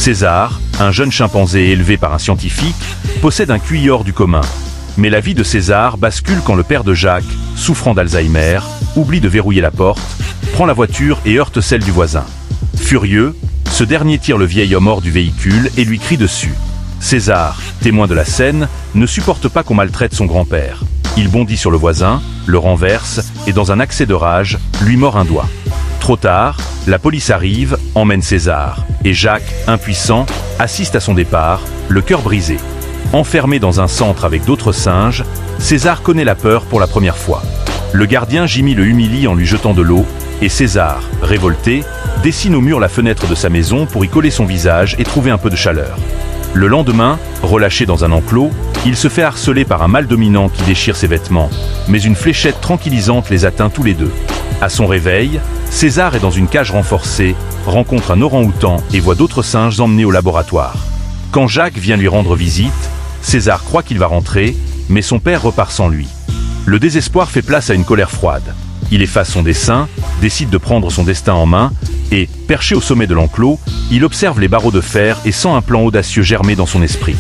César, un jeune chimpanzé élevé par un scientifique, possède un QI hors du commun. Mais la vie de César bascule quand le père de Jacques, souffrant d'Alzheimer, oublie de verrouiller la porte, prend la voiture et heurte celle du voisin. Furieux, ce dernier tire le vieil homme hors du véhicule et lui crie dessus. César, témoin de la scène, ne supporte pas qu'on maltraite son grand-père. Il bondit sur le voisin, le renverse et dans un accès de rage, lui mord un doigt. Trop tard, la police arrive, emmène César, et Jacques, impuissant, assiste à son départ, le cœur brisé. Enfermé dans un centre avec d'autres singes, César connaît la peur pour la première fois. Le gardien Jimmy le humilie en lui jetant de l'eau, et César, révolté, dessine au mur la fenêtre de sa maison pour y coller son visage et trouver un peu de chaleur. Le lendemain, relâché dans un enclos, il se fait harceler par un mâle dominant qui déchire ses vêtements, mais une fléchette tranquillisante les atteint tous les deux. À son réveil, César est dans une cage renforcée, rencontre un orang-outan et voit d'autres singes emmenés au laboratoire. Quand Jacques vient lui rendre visite, César croit qu'il va rentrer, mais son père repart sans lui. Le désespoir fait place à une colère froide. Il efface son dessin, décide de prendre son destin en main, et, perché au sommet de l'enclos, il observe les barreaux de fer et sent un plan audacieux germer dans son esprit.